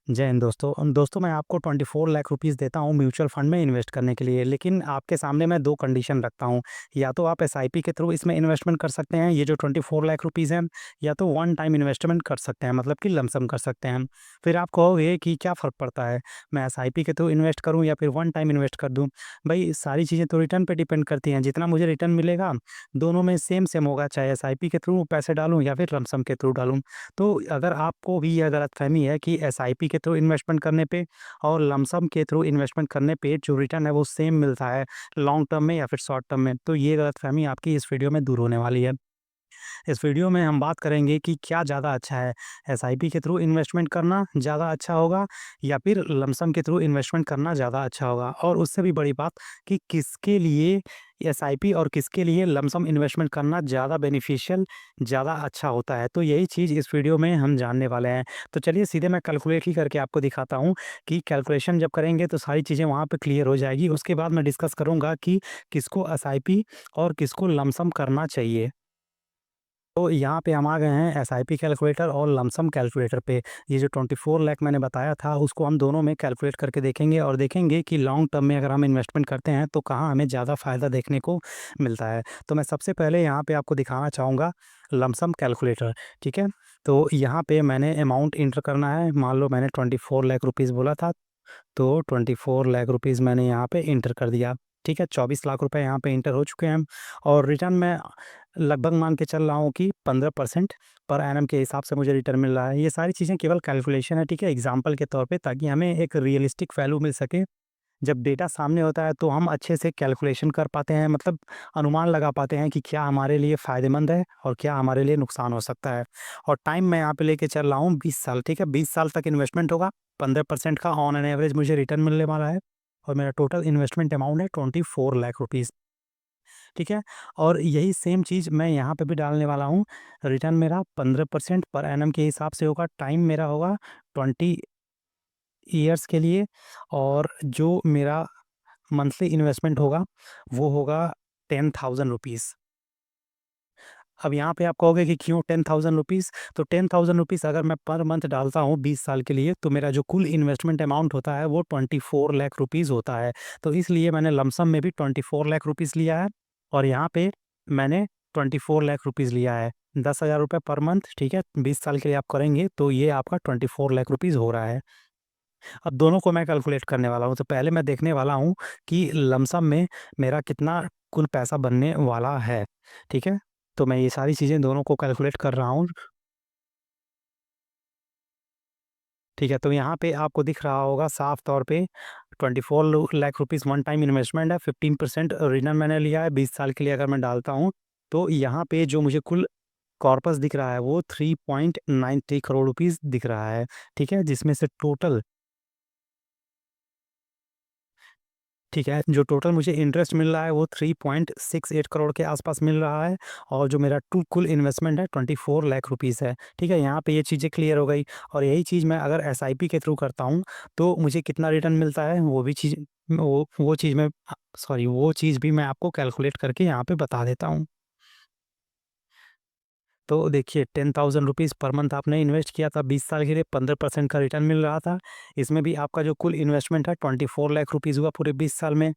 जय हिंद दोस्तों। दोस्तों मैं आपको 24 लाख रुपीस देता हूँ म्यूचुअल फंड में इन्वेस्ट करने के लिए, लेकिन आपके सामने मैं 2 कंडीशन रखता हूँ। या तो आप एसआईपी के थ्रू इसमें इन्वेस्टमेंट कर सकते हैं, ये जो 24 लाख रुपीस हैं, या तो वन टाइम इन्वेस्टमेंट कर सकते हैं, मतलब कि लमसम कर सकते हैं। फिर आप कहोगे कि क्या फ़र्क पड़ता है, मैं एसआईपी के थ्रू इन्वेस्ट करूँ या फिर वन टाइम इन्वेस्ट कर दूँ? भई सारी चीज़ें तो रिटर्न पे डिपेंड करती हैं, जितना मुझे रिटर्न मिलेगा, दोनों में सेम होगा, चाहे एसआईपी के थ्रू पैसे डालूँ या फिर लमसम के थ्रू डालूँ। तो अगर आपको भी यह गलतफ़हमी है कि एसआईपी के थ्रू इन्वेस्टमेंट करने पे और लमसम के थ्रू इन्वेस्टमेंट करने पे जो रिटर्न है वो सेम मिलता है लॉन्ग टर्म में या फिर शॉर्ट टर्म में, तो ये गलतफ़हमी आपकी इस वीडियो में दूर होने वाली है। इस वीडियो में हम बात करेंगे कि क्या ज़्यादा अच्छा है, एसआईपी के थ्रू इन्वेस्टमेंट करना ज़्यादा अच्छा होगा या फिर लमसम के थ्रू इन्वेस्टमेंट करना ज़्यादा अच्छा होगा, और उससे भी बड़ी बात कि किसके लिए एसआईपी और किसके लिए लमसम इन्वेस्टमेंट करना ज़्यादा बेनिफिशियल, ज़्यादा अच्छा होता है। तो यही चीज़ इस वीडियो में हम जानने वाले हैं। तो चलिए सीधे मैं कैलकुलेट ही करके आपको दिखाता हूँ कि कैलकुलेशन जब करेंगे तो सारी चीज़ें वहाँ पे क्लियर हो जाएगी। उसके बाद मैं डिस्कस करूँगा कि किसको एसआईपी और किसको लमसम करना चाहिए। तो यहाँ पे हम आ गए हैं एसआईपी कैलकुलेटर और लमसम कैलकुलेटर पे। ये जो 24 लाख मैंने बताया था, उसको हम दोनों में कैलकुलेट करके देखेंगे और देखेंगे कि लॉन्ग टर्म में अगर हम इन्वेस्टमेंट करते हैं तो कहाँ हमें ज़्यादा फ़ायदा देखने को मिलता है। तो मैं सबसे पहले यहाँ पे आपको दिखाना चाहूँगा लमसम कैलकुलेटर, ठीक है? तो यहाँ पे मैंने अमाउंट एंटर करना है। मान लो मैंने 24 लाख रुपीज़ बोला था, तो 24 लाख रुपीज़ मैंने यहाँ पे एंटर कर दिया, ठीक है? 24 लाख रुपए यहाँ पे एंटर हो चुके हैं और रिटर्न मैं लगभग मान के चल रहा हूँ कि 15% पर एनम के हिसाब से मुझे रिटर्न मिल रहा है। ये सारी चीज़ें केवल कैलकुलेशन है, ठीक है? एग्ज़ाम्पल के तौर पे, ताकि हमें एक रियलिस्टिक वैल्यू मिल सके। जब डेटा सामने होता है तो हम अच्छे से कैलकुलेशन कर पाते हैं, मतलब अनुमान लगा पाते हैं कि क्या हमारे लिए फ़ायदेमंद है और क्या हमारे लिए नुकसान हो सकता है। और टाइम मैं यहाँ पे लेके चल रहा हूँ 20 साल, ठीक है? 20 साल तक इन्वेस्टमेंट होगा, 15% का ऑन एन एवरेज मुझे रिटर्न मिलने वाला है और मेरा टोटल इन्वेस्टमेंट अमाउंट है 24 लाख रुपीज़, ठीक है? और यही सेम चीज़ मैं यहाँ पे भी डालने वाला हूँ। रिटर्न मेरा 15% पर एनम के हिसाब से होगा, टाइम मेरा होगा 20 ईयर्स के लिए, और जो मेरा मंथली इन्वेस्टमेंट होगा, वो होगा 10,000 रुपीज़। अब यहाँ पे आप कहोगे कि क्यों 10,000 रुपीज़? तो 10,000 रुपीज़ अगर मैं पर मंथ डालता हूँ 20 साल के लिए, तो मेरा जो कुल इन्वेस्टमेंट अमाउंट होता है, वो 24 लाख रुपीज़ होता है। तो इसलिए मैंने लमसम में भी 24 लाख रुपीज़ लिया है और यहाँ पे मैंने 24 लाख रुपीज़ लिया है। 10,000 रुपए पर मंथ, ठीक है? 20 साल के लिए आप करेंगे, तो ये आपका 24 लाख रुपीज़ हो रहा है। अब दोनों को मैं कैलकुलेट करने वाला हूँ, तो पहले मैं देखने वाला हूँ कि लमसम में मेरा कितना कुल पैसा बनने वाला है, ठीक है? तो मैं ये सारी चीज़ें दोनों को कैलकुलेट कर रहा हूँ, ठीक है? तो यहाँ पे आपको दिख रहा होगा साफ तौर पे 24 लो lakh rupees one time investment है, 15% रिटर्न मैंने लिया है 20 साल के लिए अगर मैं डालता हूँ, तो यहाँ पे जो मुझे कुल कॉर्पस दिख रहा है वो 3.93 करोड़ रुपीज़ दिख रहा है, ठीक है? जिसमें से टोटल, ठीक है, जो टोटल मुझे इंटरेस्ट मिल रहा है वो 3.68 करोड़ के आसपास मिल रहा है और जो मेरा टू कुल इन्वेस्टमेंट है 24 लाख रुपीज़ है, ठीक है? यहाँ पे ये चीज़ें क्लियर हो गई और यही चीज़ मैं अगर एसआईपी के थ्रू करता हूँ, तो मुझे कितना रिटर्न मिलता है वो भी चीज़, वो चीज़ मैं सॉरी वो चीज़ भी मैं आपको कैलकुलेट करके यहाँ पे बता देता हूँ। तो देखिए 10,000 रुपीज़ पर मंथ आपने इन्वेस्ट किया था 20 साल के लिए, 15% का रिटर्न मिल रहा था। इसमें भी आपका जो कुल इन्वेस्टमेंट है 24 लाख रुपीज़ हुआ पूरे 20 साल में।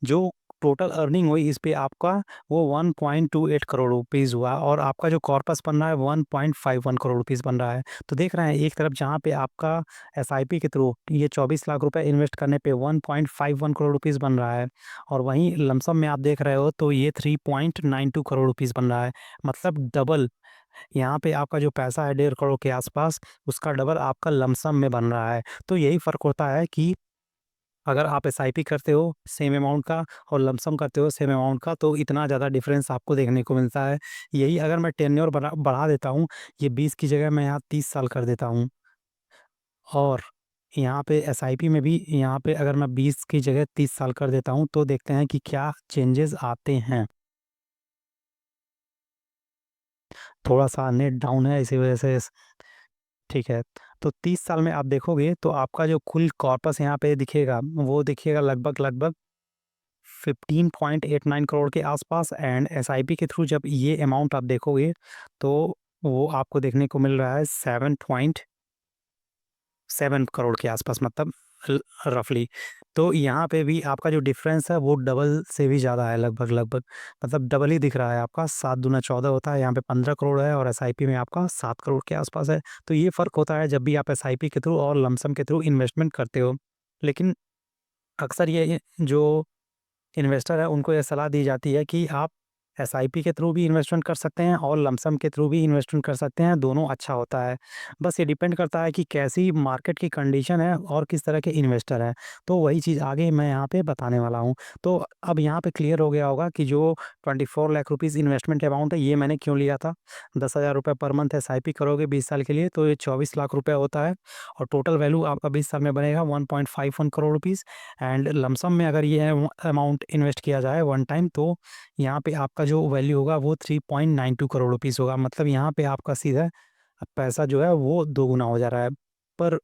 जो टोटल अर्निंग हुई इस पे आपका वो 1.28 करोड़ रुपीज़ हुआ और आपका जो कॉर्पस बन रहा है 1.51 करोड़ रुपीज़ बन रहा है। तो देख रहे हैं एक तरफ जहाँ पे आपका एसआईपी के थ्रू ये 24 लाख रुपए इन्वेस्ट करने पे 1.51 करोड़ रुपीज़ बन रहा है और वहीं लमसम में आप देख रहे हो तो ये 3.92 करोड़ रुपीज़ बन रहा है। मतलब डबल, यहाँ पे आपका जो पैसा है 1.5 करोड़ के आसपास, उसका डबल आपका लमसम में बन रहा है। तो यही फ़र्क होता है कि अगर आप एसआईपी करते हो सेम अमाउंट का और लमसम करते हो सेम अमाउंट का, तो इतना ज़्यादा डिफरेंस आपको देखने को मिलता है। यही अगर मैं टेन्योर बढ़ा देता हूँ, ये 20 की जगह मैं यहाँ 30 साल कर देता हूँ और यहाँ पे एसआईपी में भी यहाँ पे अगर मैं 20 की जगह 30 साल कर देता हूँ, तो देखते हैं कि क्या चेंजेस आते हैं। थोड़ा-सा नेट डाउन है इसी वजह से ठीक है। तो 30 साल में आप देखोगे तो आपका जो कुल कॉर्पस यहाँ पे दिखेगा, वो दिखेगा लगभग-लगभग 15.89 करोड़ के आसपास एंड एसआईपी के थ्रू जब ये अमाउंट आप देखोगे, तो वो आपको देखने को मिल रहा है 7 करोड़ के आसपास, मतलब रफली। तो यहाँ पे भी आपका जो डिफरेंस है वो डबल से भी ज़्यादा है, लगभग लगभग, मतलब डबल ही दिख रहा है आपका। 7 दूना 14 होता है, यहाँ पे 15 करोड़ है और एसआईपी में आपका 7 करोड़ के आसपास है। तो ये फ़र्क होता है जब भी आप एसआईपी के थ्रू और लमसम के थ्रू इन्वेस्टमेंट करते हो। लेकिन अक्सर ये जो इन्वेस्टर है उनको ये सलाह दी जाती है कि आप एसआईपी के थ्रू भी इन्वेस्टमेंट कर सकते हैं और लमसम के थ्रू भी इन्वेस्टमेंट कर सकते हैं, दोनों अच्छा होता है। बस ये डिपेंड करता है कि कैसी मार्केट की कंडीशन है और किस तरह के इन्वेस्टर हैं। तो वही चीज़ आगे मैं यहाँ पे बताने वाला हूँ। तो अब यहाँ पे क्लियर हो गया होगा कि जो 24 लाख रुपीज़ इन्वेस्टमेंट अमाउंट है ये मैंने क्यों लिया था। 10,000 रुपये पर मंथ एसआईपी करोगे 20 साल के लिए तो ये 24 लाख रुपये होता है और टोटल वैल्यू आपका 20 साल में बनेगा 1.51 करोड़ रुपीज़। एंड लमसम में अगर ये अमाउंट इन्वेस्ट किया जाए वन टाइम तो यहाँ पे आपका जो वैल्यू होगा वो 3.92 करोड़ रुपीज़ होगा। मतलब यहाँ पे आपका सीधा पैसा जो है वो दोगुना हो जा रहा है। पर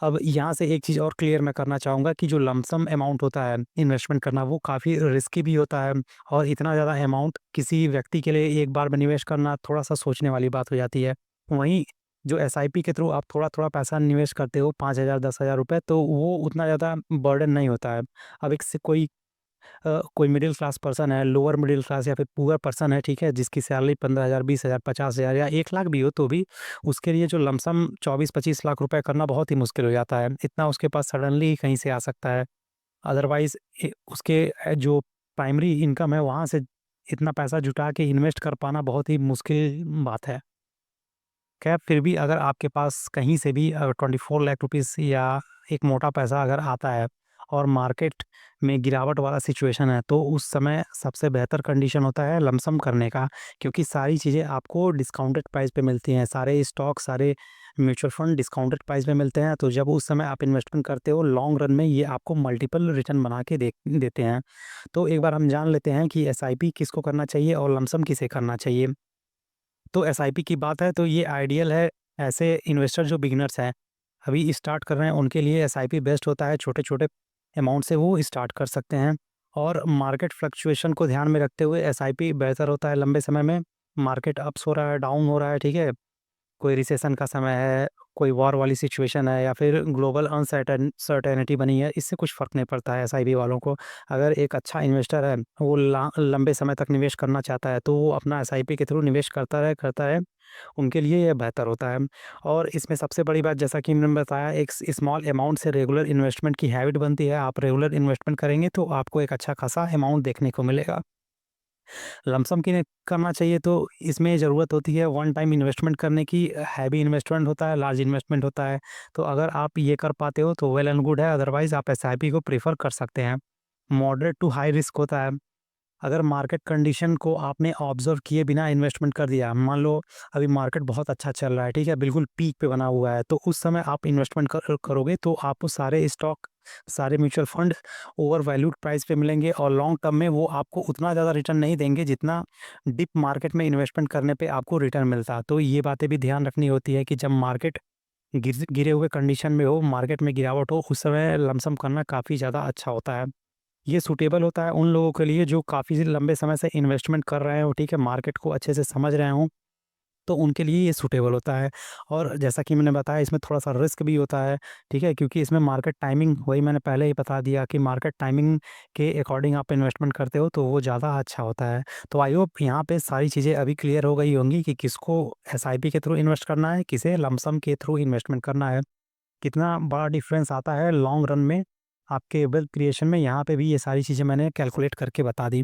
अब यहाँ से एक चीज़ और क्लियर मैं करना चाहूँगा कि जो लमसम अमाउंट होता है इन्वेस्टमेंट करना वो काफ़ी रिस्की भी होता है और इतना ज़्यादा अमाउंट किसी व्यक्ति के लिए एक बार में निवेश करना थोड़ा-सा सोचने वाली बात हो जाती है। वहीं जो एसआईपी के थ्रू आप थोड़ा-थोड़ा पैसा निवेश करते हो 5,000 10,000 रुपए तो वो उतना ज़्यादा बर्डन नहीं होता है। अब एक से कोई मिडिल क्लास पर्सन है, लोअर मिडिल क्लास या फिर पुअर पर्सन है, ठीक है? जिसकी सैलरी 15,000, 20,000, 50,000 या 1 लाख भी हो तो भी उसके लिए जो लमसम 24-25 लाख रुपए करना बहुत ही मुश्किल हो जाता है। इतना उसके पास सडनली कहीं से आ सकता है। अदरवाइज़ उसके जो प्राइमरी इनकम है वहाँ से इतना पैसा जुटा के इन्वेस्ट कर पाना बहुत ही मुश्किल बात है। खैर फिर भी अगर आपके पास कहीं से भी 24 लाख रुपीज़ या एक मोटा पैसा अगर आता है और मार्केट में गिरावट वाला सिचुएशन है, तो उस समय सबसे बेहतर कंडीशन होता है लमसम करने का, क्योंकि सारी चीज़ें आपको डिस्काउंटेड प्राइस पे मिलती हैं। सारे स्टॉक, सारे म्यूचुअल फंड डिस्काउंटेड प्राइस पे मिलते हैं, तो जब उस समय आप इन्वेस्टमेंट करते हो लॉन्ग रन में ये आपको मल्टीपल रिटर्न बना के दे देते हैं। तो एक बार हम जान लेते हैं कि एसआईपी किसको करना चाहिए और लमसम किसे करना चाहिए। तो एसआईपी की बात है तो ये आइडियल है ऐसे इन्वेस्टर जो बिगिनर्स हैं, अभी स्टार्ट कर रहे हैं उनके लिए एसआईपी बेस्ट होता है। छोटे-छोटे अमाउंट से वो स्टार्ट कर सकते हैं और मार्केट फ्लक्चुएशन को ध्यान में रखते हुए एसआईपी बेहतर होता है लंबे समय में। मार्केट अप्स हो रहा है, डाउन हो रहा है, ठीक है? कोई रिसेशन का समय है, कोई वॉर वाली सिचुएशन है या फिर ग्लोबल सर्टेनिटी बनी है, इससे कुछ फ़र्क नहीं पड़ता है एसआईपी वालों को। अगर एक अच्छा इन्वेस्टर है, वो लंबे समय तक निवेश करना चाहता है, तो वो अपना एसआईपी के थ्रू निवेश करता रहे, उनके लिए ये बेहतर होता है। और इसमें सबसे बड़ी बात जैसा कि मैंने बताया एक स्मॉल अमाउंट से रेगुलर इन्वेस्टमेंट की हैबिट बनती है। आप रेगुलर इन्वेस्टमेंट करेंगे तो आपको एक अच्छा खासा अमाउंट देखने को मिलेगा। लमसम की करना चाहिए तो इसमें ज़रूरत होती है वन टाइम इन्वेस्टमेंट करने की, हैवी इन्वेस्टमेंट होता है, लार्ज इन्वेस्टमेंट होता है। तो अगर आप ये कर पाते हो तो वेल एंड गुड है, अदरवाइज़ आप एसआईपी को प्रेफ़र कर सकते हैं। मॉडरेट टू हाई रिस्क होता है। अगर मार्केट कंडीशन को आपने ऑब्ज़र्व किए बिना इन्वेस्टमेंट कर दिया, मान लो अभी मार्केट बहुत अच्छा चल रहा है, ठीक है? बिल्कुल पीक पे बना हुआ है, तो उस समय आप इन्वेस्टमेंट करोगे तो आपको सारे स्टॉक, सारे mutual fund over valued price पे मिलेंगे और लॉन्ग टर्म में वो आपको उतना ज़्यादा रिटर्न नहीं देंगे जितना डिप मार्केट में इन्वेस्टमेंट करने पे आपको रिटर्न मिलता। तो ये बातें भी ध्यान रखनी होती है कि जब मार्केट गिरे हुए कंडीशन में हो, मार्केट में गिरावट हो, उस समय लमसम करना काफ़ी ज़्यादा अच्छा होता है। ये सूटेबल होता है उन लोगों के लिए जो काफ़ी लंबे समय से इन्वेस्टमेंट कर रहे हो, ठीक है? मार्केट को अच्छे से समझ रहे हों, तो उनके लिए ये सूटेबल होता है। और जैसा कि मैंने बताया इसमें थोड़ा-सा रिस्क भी होता है, ठीक है? क्योंकि इसमें मार्केट टाइमिंग वही मैंने पहले ही बता दिया कि मार्केट टाइमिंग के अकॉर्डिंग आप इन्वेस्टमेंट करते हो तो वो ज़्यादा अच्छा होता है। तो आई होप यहाँ पे सारी चीज़ें अभी क्लियर हो गई होंगी कि किसको एसआईपी के थ्रू इन्वेस्ट करना है, किसे लमसम के थ्रू इन्वेस्टमेंट करना है। कितना बड़ा डिफरेंस आता है लॉन्ग रन में आपके वेल्थ क्रिएशन में, यहाँ पे भी ये सारी चीज़ें मैंने कैलकुलेट करके बता दी।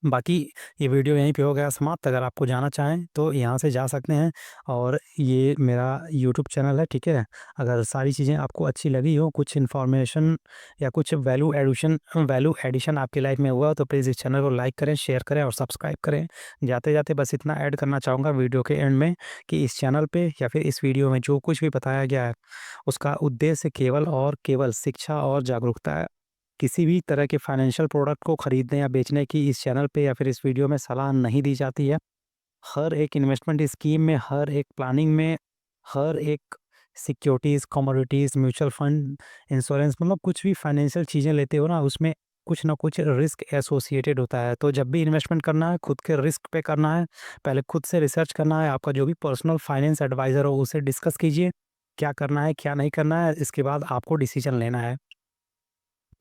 बाकी ये वीडियो यहीं पे हो गया समाप्त। अगर आपको जाना चाहें तो यहाँ से जा सकते हैं और ये मेरा यूट्यूब चैनल है, ठीक है? अगर सारी चीज़ें आपको अच्छी लगी हो, कुछ इन्फॉर्मेशन या कुछ वैल्यू एडिशन आपकी लाइफ में हुआ हो तो प्लीज़ इस चैनल को लाइक करें, शेयर करें और सब्सक्राइब करें। जाते-जाते बस इतना ऐड करना चाहूँगा वीडियो के एंड में कि इस चैनल पे या फिर इस वीडियो में जो कुछ भी बताया गया है, उसका उद्देश्य केवल और केवल शिक्षा और जागरूकता है। किसी भी तरह के फाइनेंशियल प्रोडक्ट को खरीदने या बेचने की इस चैनल पे या फिर इस वीडियो में सलाह नहीं दी जाती है। हर एक इन्वेस्टमेंट स्कीम में, हर एक प्लानिंग में, हर एक securities, commodities, mutual fund, insurance, मतलब कुछ भी फाइनेंशियल चीज़ें लेते हो ना, उसमें कुछ ना कुछ रिस्क एसोसिएटेड होता है। तो जब भी इन्वेस्टमेंट करना है, खुद के रिस्क पे करना है। पहले खुद से रिसर्च करना है, आपका जो भी पर्सनल फाइनेंस एडवाइज़र हो, उससे डिस्कस कीजिए क्या करना है, क्या नहीं करना है, इसके बाद आपको डिसीज़न लेना है।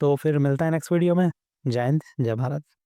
तो फिर मिलता है नेक्स्ट वीडियो में। जय हिंद, जय भारत।